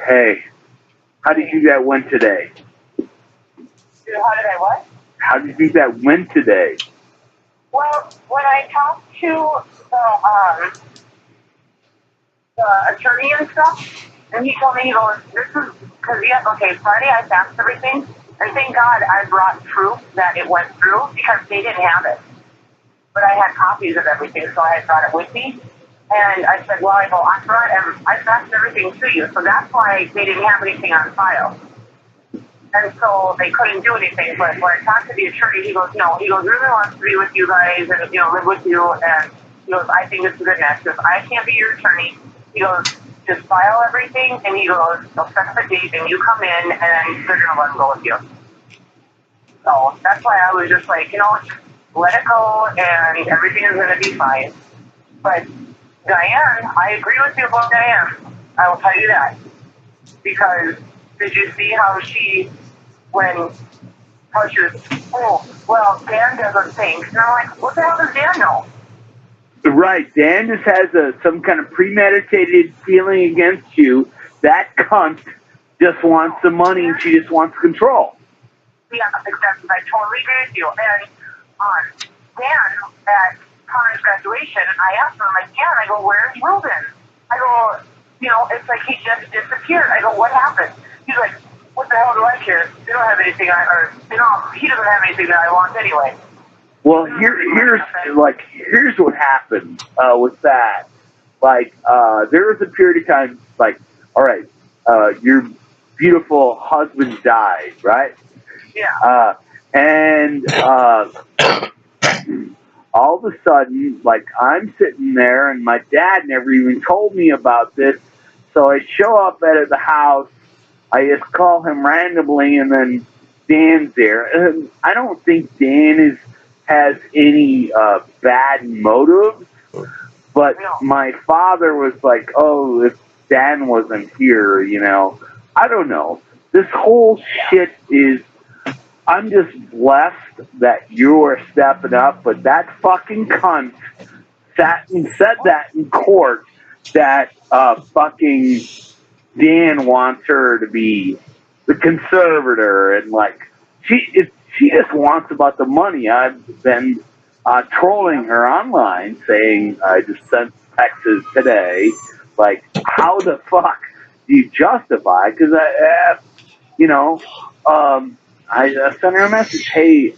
Hey, how did you think that went today? How did I what? How did you think that went today? Well, when I talked to the attorney and stuff, and he told me, he goes, this is, because, yeah, okay, Friday I faxed everything, and thank God I brought proof that it went through, because they didn't have it. But I had copies of everything, so I had brought it with me. And I said, well, I faxed everything to you, so that's why they didn't have anything on file. And so they couldn't do anything. But when I talked to the attorney, he goes, no, he goes, really wants to be with you guys and, live with you. And he goes, I think it's a good match. He goes, I can't be your attorney. He goes, just file everything. And he goes, they'll set up a date and you come in and they're going to let him go with you. So that's why I was just like, let it go and everything is going to be fine. But Diane, I agree with you about Diane. I will tell you that. Because did you see how she was, oh, well, Dan doesn't think. And I'm like, what the hell does Dan know? Right, Dan just has some kind of premeditated feeling against you. That cunt just wants the money and she just wants control. Yeah, exactly. I totally agree with you. And Dan, at Connor's graduation, I asked him, I'm like, Dan, I go, where's Ruben? I go, it's like he just disappeared. I go, what happened? He's like, what the hell do I care? They don't have anything he doesn't have anything that I want anyway. Well, here's what happened with that. There was a period of time, all right, your beautiful husband died, right? Yeah. And all of a sudden, I'm sitting there, and my dad never even told me about this. So I show up at the house. I just call him randomly, and then Dan's there. And I don't think Dan has any bad motives, but my father was like, oh, if Dan wasn't here, I don't know. This whole shit is, I'm just blessed that you're stepping up, but that fucking cunt sat and said that in court that fucking Dan wants her to be the conservator, and she just wants about the money. I've been trolling her online, saying I just sent texts today, how the fuck do you justify? Because I sent her a message. Hey,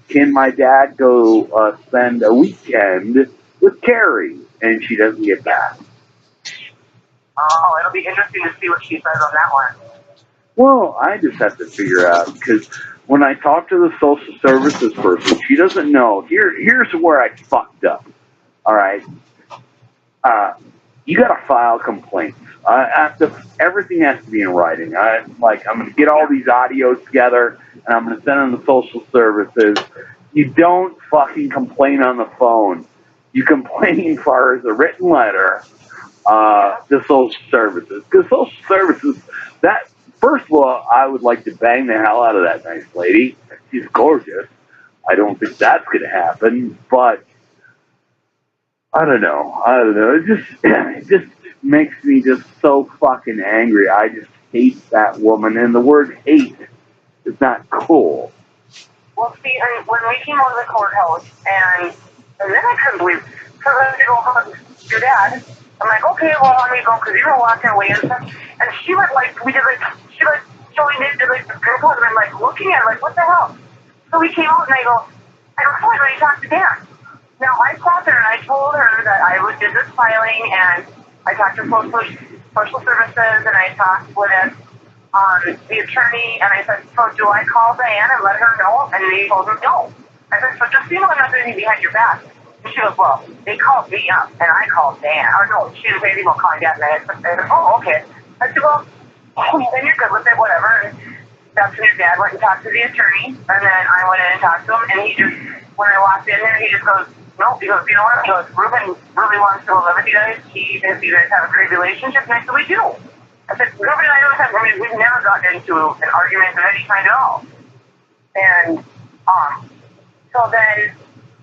can my dad go spend a weekend with Karri? And she doesn't get back. Oh, it'll be interesting to see what she says on that one. Well, I just have to figure out, because when I talk to the social services person, she doesn't know. Here's where I fucked up. All right, you got to file complaints. Everything has to be in writing. I'm going to get all these audios together, and I'm going to send them to social services. You don't fucking complain on the phone. You complain as far as a written letter to social services. Because social services, first of all, I would like to bang the hell out of that nice lady. She's gorgeous. I don't think that's going to happen, but I don't know. It just makes me just so fucking angry. I just hate that woman, and the word hate is not cool. Well, see, and when we came out of the courthouse, and then I couldn't believe, because I had to go hug your dad. I'm like, okay, well, let me go, because you were walking away and stuff. And she went she joined into the group, and I'm looking at her, what the hell? So we came out, and I go, come on, let me talk to Dan. Now, I sat there and I told her that I did this filing, and I talked to social services, and I talked with the attorney, and I said, so do I call Diane and let her know? And they told me no. I said, so just so you know, I'm not doing anything behind your back. And she goes, well, they called me up, and I called Dan. Or no, she didn't say anything about calling Dan. And I said, oh, okay. I said, well, then you're good with it, whatever. And that's when your dad went and talked to the attorney, and then I went in and talked to him, and he just, when I walked in there, he just goes, no, he goes, you know what? He goes, Ruben really wants to live with you guys. He thinks you guys have a great relationship, and I said, we do. I said, Ruben and I don't have, we've never gotten into an argument of any kind at all. And, so then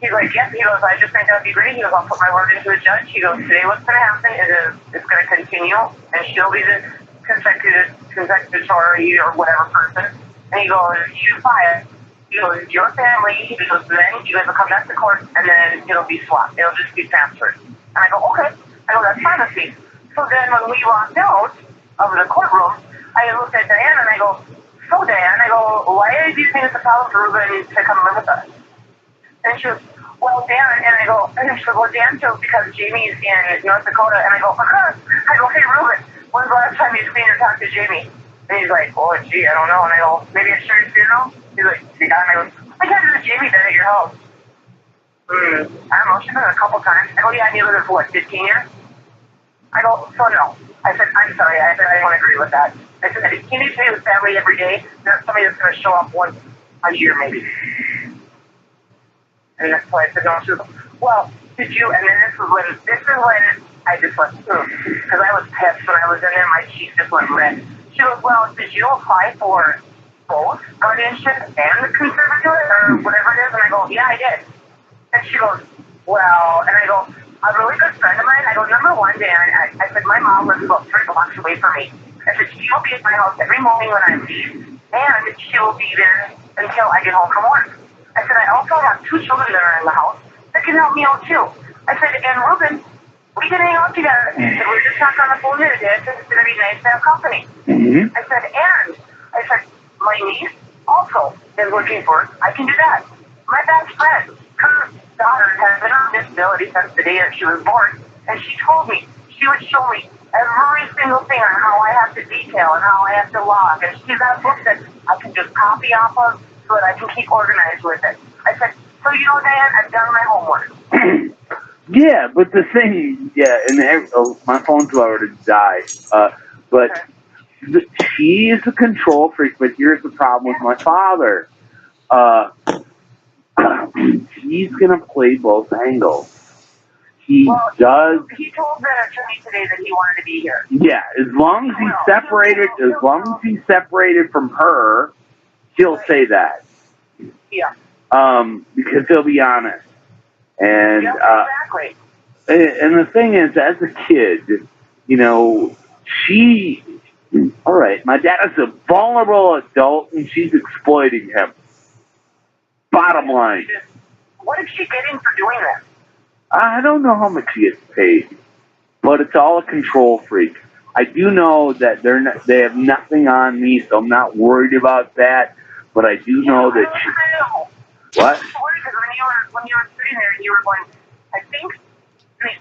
he's like, yes, he goes, I just think that'd be great. He goes, I'll put my word into the judge. He goes, today what's going to happen is it's going to continue, and she'll be the consecutory or whatever person. And he goes, you fire. He goes, your family. He goes, then you guys will come back to court, and then it'll be swapped. It'll just be transferred. And I go, okay. I go, that's fine with me. So then when we walked out of the courtroom, I looked at Diane and I go, so Diane, I go, why do you think it's a problem for Ruben to come live with us? And she goes, well, Dan, and I go, and she goes, well, Dan feels because Jamie's in North Dakota. And I go, hey, Ruben, when's the last time you've seen or talked to Jamie? And he's like, oh, gee, I don't know. And I go, maybe it's Sherry's funeral? He's like, yeah. And I go, I can't do Jamie then at your house. I don't know, she's been a couple times. I go, yeah, and you lived there for what, 15 years? I go, so no. I said, I'm sorry. I said, I don't agree with that. I said, he needs to be with family every day. Not somebody that's going to show up once a year, maybe. And that's why I said, no. She goes, well, did you, and then this is when I just went, because I was pissed when I was in there. My cheeks just went red. She goes, well, did you apply for both guardianship and the conservatorship or whatever it is? And I go, yeah, I did. And she goes, well, and I go, a really good friend of mine, I go, number one, Dan, I said, my mom lives about 3 blocks away from me. I said, she'll be at my house every morning when I leave, and she will be there until I get home from work. I said, I also have 2 children that are in the house that can help me out too. I said, and Ruben, we can hang out together. I said, we're just talking on the phone here today. I said, it's going to be nice to have company. I said, my niece also is looking for it. I can do that. My best friend, her daughter has been on disability since the day that she was born, and she told me she would show me every single thing on how I have to detail and how I have to log, and she's got a book that I can just copy off of so that I can keep organized with it. I said, so you know, Diane, I've done my homework. Yeah, but the thing, and my phone's about to die, but she is a control freak, but here's the problem with my father. He's going to play both angles. He told the attorney today that he wanted to be here. Yeah, as long as he's separated from her, he'll say that. Yeah. Because he'll be honest. And, exactly. And the thing is, as a kid, you know, all right, my dad is a vulnerable adult and she's exploiting him. Bottom line. What is she getting for doing that? I don't know how much she gets paid, but it's all a control freak. I do know that they have nothing on me, so I'm not worried about that. But I do know that she. What? Because when you were sitting there, you were going.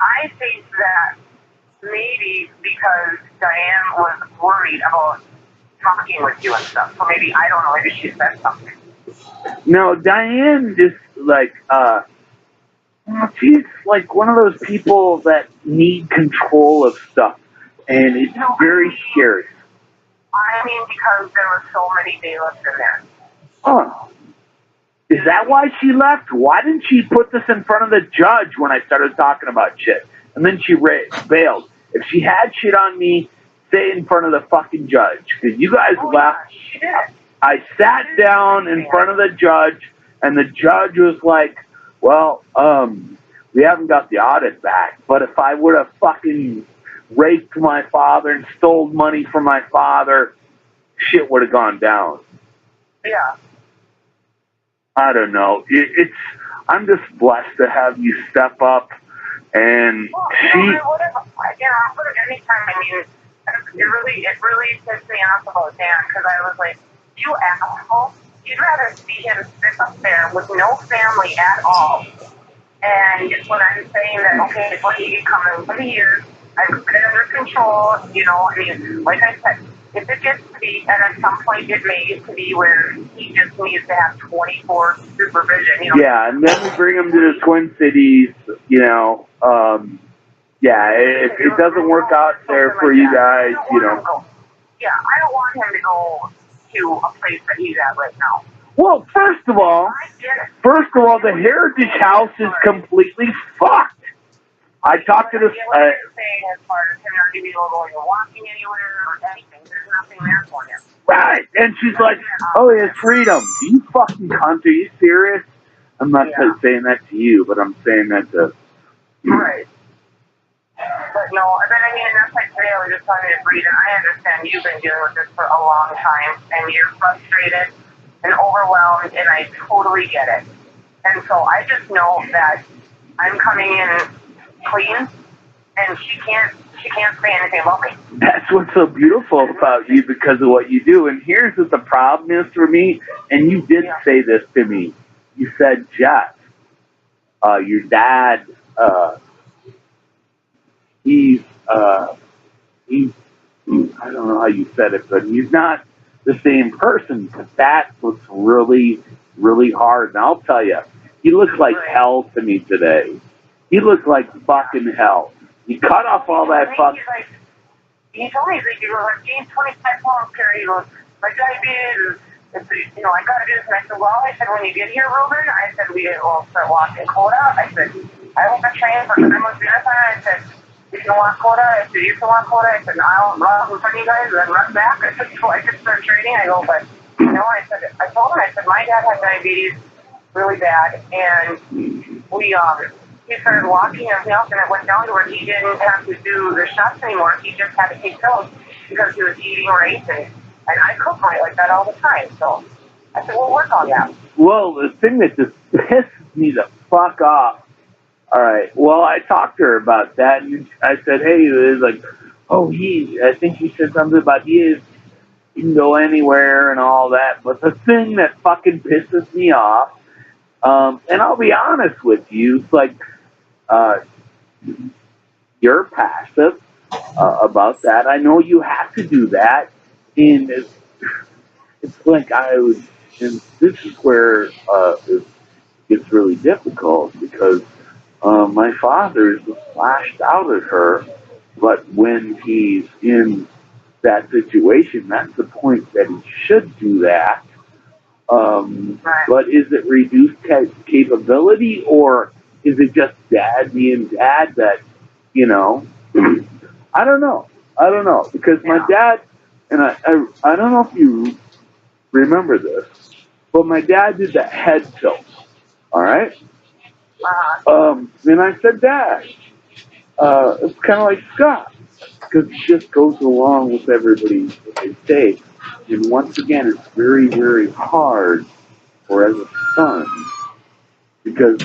I think that maybe because Diane was worried about talking with you and stuff, so maybe I don't know. Maybe she said something. No, Diane just she's like one of those people that need control of stuff, and it's very scary. I mean, because there were so many bailiffs in there. Oh. Is that why she left? Why didn't she put this in front of the judge when I started talking about shit? And then she bailed. If she had shit on me, say it in front of the fucking judge. Because you guys left. Yeah, she did. I sat down in front of the judge, and the judge was like, well, we haven't got the audit back, but if I would have fucking raped my father and stole money from my father, shit would have gone down. Yeah. I don't know. I'm just blessed to have you step up, and anytime. I mean, it really pissed me off about Dan because I was like, you asshole! You'd rather see him sit up there with no family at all. And when I'm saying that, okay, when you come in for the years, I've got it under control. You know, I mean, like I said. If it gets to be, and at some point it may get to be where he just needs to have 24 supervision, you know. Yeah, and then we bring him to the Twin Cities, you know. If it doesn't work out there for you guys, you know. Yeah, I don't want him to go to a place that he's at right now. Well, first of all, the Heritage House is completely fucked. I talked to this. What are you saying as far as him not giving you a little walking anywhere or anything? There's nothing there for him. Right, and she's like, "Oh, he has freedom." You fucking cunt. Are you serious? I'm not saying that to you, but I'm saying that to. Right. But no, but I mean, that's like today I was just talking to Breeden. I understand you've been dealing with this for a long time, and you're frustrated and overwhelmed, and I totally get it. And so I just know that I'm coming in clean, and she can't say anything about me. That's what's so beautiful about you because of what you do. And here's what the problem is for me, and you did say this to me. You said, Jeff, your dad, he's, I don't know how you said it, but he's not the same person. But that's what's really, really hard. And I'll tell you, he looks like hell to me today. He looks like fucking hell. He cut off all that fuck. He told me, he goes, I've gained 25 pounds, Carrie. He goes, my diabetes is, I got to do this. And I said, well, I said, when you get here, Ruben, I said, we'll start walking quota. I said, I hope I train for 7 months marathon. I said, you can walk quota. I said, you can walk quota. I said, I'll run in front of you guys and then run back. I said, so I just start training. I go, but, I told him, I said, my dad had diabetes really bad. And he started walking and everything else, and it went down to where he didn't have to do the shots anymore. He just had to take pills because he was eating right, and I cook right like that all the time. So I said, we'll work on that. Well, the thing that just pisses me the fuck off. All right. Well, I talked to her about that, and I said, hey, it was like, I think he said something about he can go anywhere and all that. But the thing that fucking pisses me off, and I'll be honest with you, it's like, you're passive about that. I know you have to do that, and it's like and this is where it gets really difficult because my father's lashed out at her, but when he's in that situation, that's the point that he should do that. But is it reduced capability, or is it just dad being dad that, I don't know. Because my dad, and I don't know if you remember this, but my dad did that head tilt, all right? And I said, Dad, it's kind of like Scott, because it just goes along with everybody what they say. And once again, it's very, very hard for as a son, because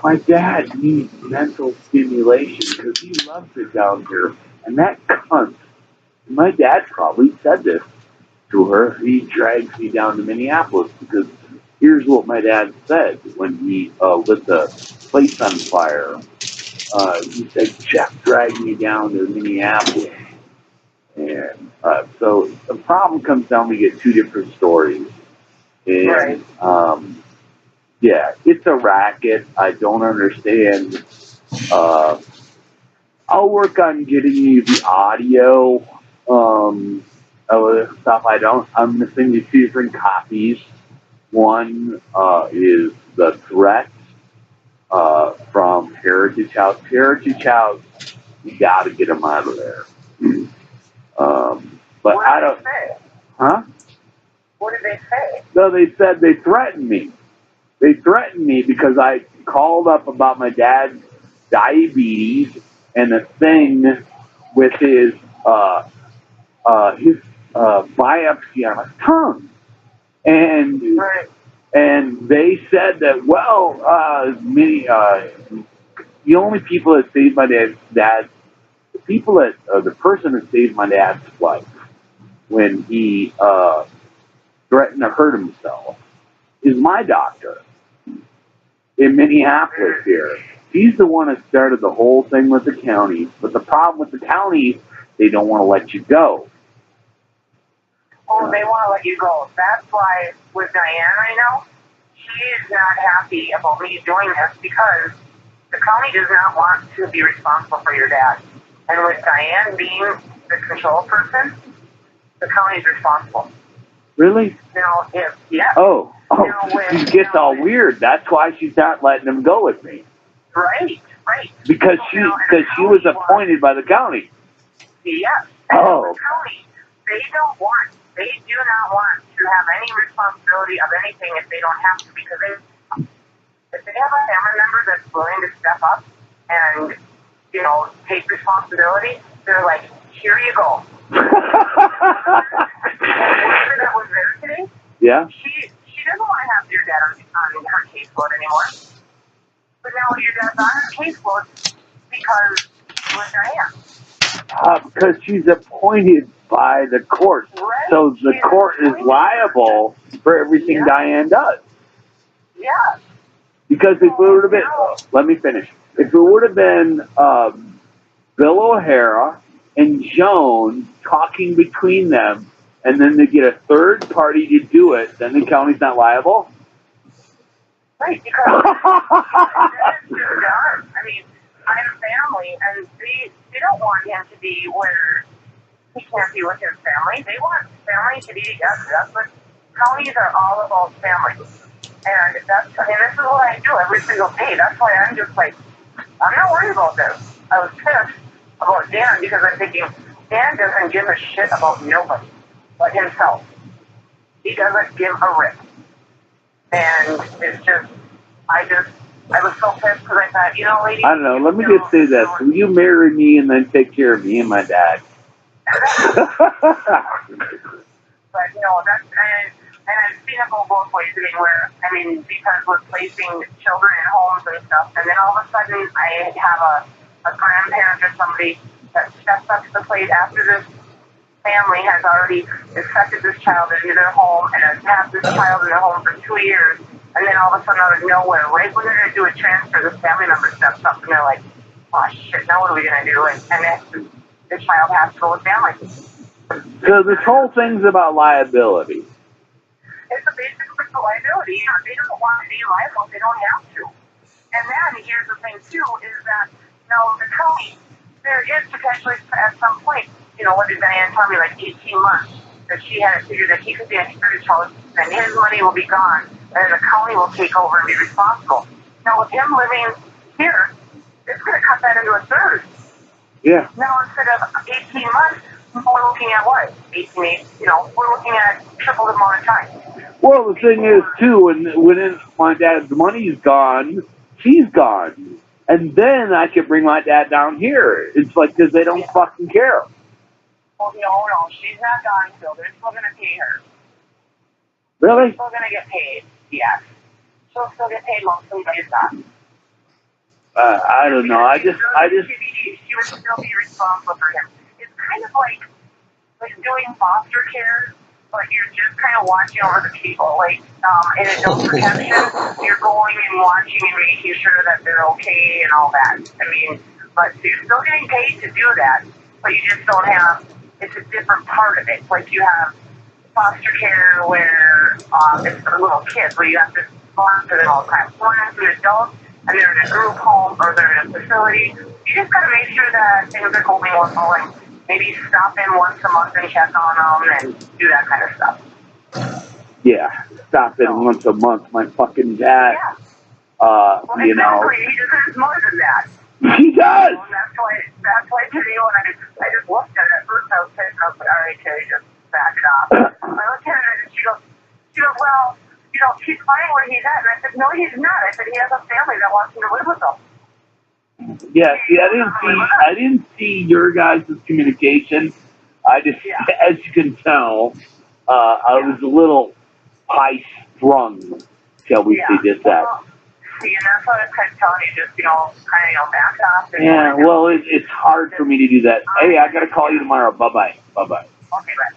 my dad needs mental stimulation because he loves it down here. And that cunt, my dad probably said this to her, he drags me down to Minneapolis because here's what my dad said when he lit the place on fire. He said, Jeff dragged me down to Minneapolis. And so the problem comes down, we get two different stories. And yeah, it's a racket. I don't understand. I'll work on getting you the audio of stuff. I'm going to send you 2 different copies. One is the threat from Heritage House. Heritage House, you got to get them out of there. But what I don't. Did they say? Huh? What did they say? No, they said they threatened me. They threatened me because I called up about my dad's diabetes and a thing with his biopsy on his tongue, and they said that the only people that saved my dad's the person that saved my dad's life when he threatened to hurt himself is my doctor in Minneapolis here. He's the one that started the whole thing with the county. But the problem with the county, they don't want to let you go. Oh, they want to let you go. That's why with Diane right now, she is not happy about me doing this because the county does not want to be responsible for your dad. And with Diane being the control person, the county is responsible. Really? Yeah. Oh, Oh, you know, with, she gets all weird. That's why she's not letting him go with me. Right. Because she was appointed by the county. Yes. Oh. The county, they do not want to have any responsibility of anything if they don't have to, because if they have a family member that's willing to step up and, you know, take responsibility, they're like, here you go. The worker that was there today, yeah. She doesn't want to have your dad on her caseload anymore. But now your dad's on her caseload because she was Diane. Because she's appointed by the court. Right. So the court is liable for everything Diane does. Yeah. Because if it would have been, let me finish. If it would have been Bill O'Hara and Joan talking between them, and then they get a third party to do it, then the county's not liable? Right, because that's just done. I mean, I have a family, and they don't want him to be where he can't be with his family. They want family to be together. That's what counties are all about, family. And this is what I do every single day. That's why I'm just like, I'm not worried about this. I was pissed about Dan because I'm thinking, Dan doesn't give a shit about nobody but himself. He doesn't give a rip. And it's just, I was so pissed because I thought, you know, lady. I don't know, let me just say this. Will you marry me and then take care of me and my dad? But, you know, and I've seen it go both ways. I mean, because we're placing children in homes and stuff, and then all of a sudden I have a grandparent or somebody that steps up to the plate after this family has already accepted this child into their home and has had this child in their home for 2 years, and then all of a sudden out of nowhere, right when they're going to do a transfer, this family member steps up and they're like, oh shit, now what are we going to do? And then the child has to go with family. So this whole thing's about liability. It's a basic liability. You know, they don't want to be liable if they don't have to. And then here's the thing too, is that now the county, there is potentially at some point, you know, what did Diane tell me, like 18 months, that she had it figured that he could be a heritage house and his money will be gone and the county will take over and be responsible. Now with him living here, it's going to cut that into a third. Yeah. Now instead of 18 months, we're looking at what? 18, you know, we're looking at triple the amount of time. Well, the thing is, too, when my dad's money's gone, she's gone. And then I can bring my dad down here. It's like, because they don't fucking care. Well, no, she's not gone still. They're still going to pay her. Really? She's still going to get paid, yes. She'll still get paid once somebody's gone. I don't know. I just. She would still be responsible for him. It's kind of like doing foster care, but you're just kind of watching over the people. Like, in adult protection, you're going and watching and making sure that they're okay and all that. I mean, but you're still getting paid to do that, but you just don't have, it's a different part of it. Like you have foster care where it's for little kids, where you have to sponsor them all the time. One is an adult, and they're in a group home, or they're in a facility. You just got to make sure that things are going well, and maybe stop in once a month and check on them and do that kind of stuff. Yeah, stop in once a month. My fucking dad, well, you know. Exactly. He deserves more than that. He does. You know, and that's why today when I just looked at it, at first I was saying, I was like, all right, Terry, just back it off. I looked at it and she goes, well, you know, he's fine where he's at. And I said, no, he's not. I said, he has a family that wants him to live with him. Yeah, see, I didn't see your guys' communication. I just, as you can tell, I was a little high-strung, shall we say just that. See, and that's what I kept telling you, just, you know, kind of, back off. Yeah, well, it's hard for me to do that. Hey, I got to call you tomorrow. Bye-bye. Bye-bye. Okay, bye.